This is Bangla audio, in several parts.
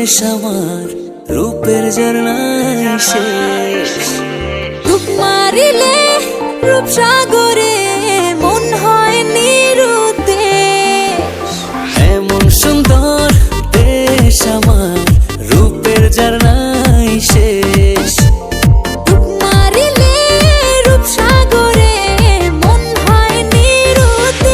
দেশ আমার রূপের ঝর্ণায় শেষ। রূপ মারিলে রূপসাগরে মন হয় নিরুদ্দেশ। এমন সুন্দর দেশ আমার রূপের ঝর্ণায় শেষ। রূপ মারিলে রূপসাগরে মন হয় নিরুদ্দেশ।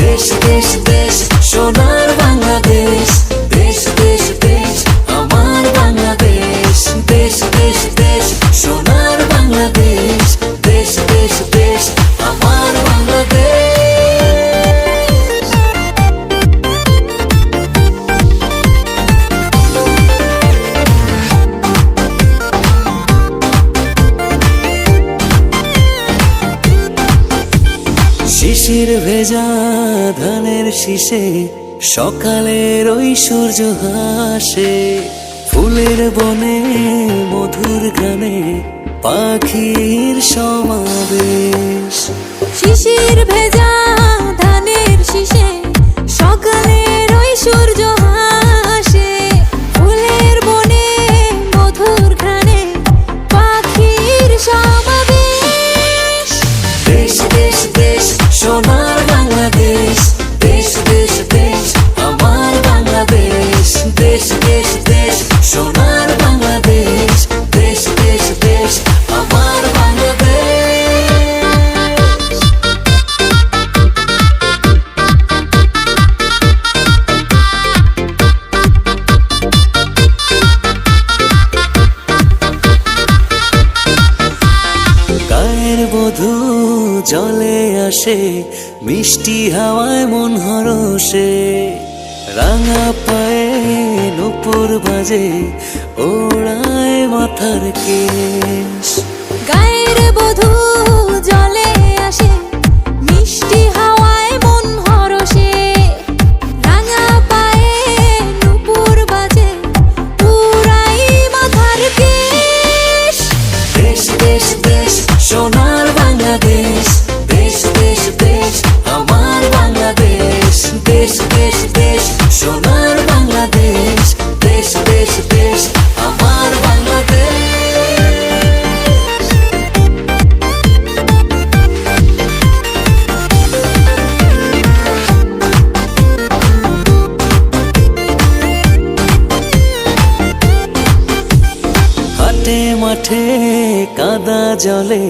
দেশ দেশ দেশ সোনার বাংলাদেশ, দেশ দেশ দেশ আমার বাংলাদেশ। দেশ দেশ দেশ সোনার বাংলাদেশ, দেশ দেশ দেশ আমার বাংলাদেশ। শিশির ভেজা ধানের শীষে সকালের ওই সূর্য হাসে। ফুলের বনে মধুর গানে পাখির সমাবেশ। শিশির ভেজা ধানের শীষে সকালের ওই সূর্য হাসে। ফুলের বনে মধুর ঘ্রাণে পাখির সমাবেশ। দেশ দেশ দেশ সোনার বাংলাদেশ, দেশ দেশ দেশ আমার বাংলাদেশ। দেশ দেশ দেশ সোনার বাংলাদেশ, দেশ দেশ দেশ আমার বাংলাদেশ। গায়ের বধূ জলে আসে, মিষ্টি হাওয়ায় মন হরষে। রাঙা পায়ে নূপুর বাজে, ওড়ায় মাথার কেশ। গায়ের বধূ জলে আসে, মিষ্টি হাওয়ায় মন হরষে। রাঙা পায়ে নূপুর বাজে, উড়াই মাথার কেশ। দেশ দেশ দেশ সোনার বাংলাদেশ, দেশ দেশ দেশ আমার বাংলাদেশ। দেশ দেশ দেশ সোনার বাংলাদেশ, দেশ দেশ দেশ আমার বাংলাদেশ। হাটে মাঠে কাদা জলে,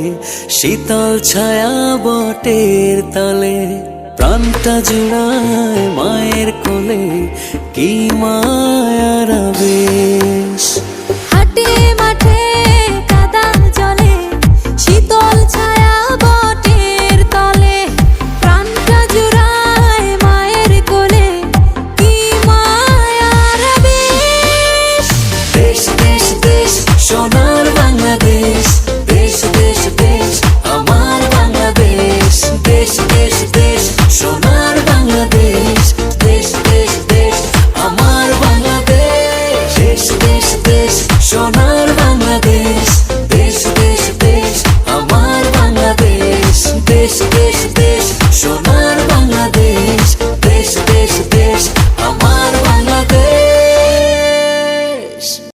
শীতল ছায়া বটের তলে। প্রাণটা জুড়ায় মায়ের কোলে, কি মায়ার আবেশ। হাটে মাঠে কাদা জলে, শীতল ছায়া বটের তলে। প্রাণটা জুড়ায় মায়ের কোলে, কি মায়ার আবেশ। দেশ দেশ দেশ সোনার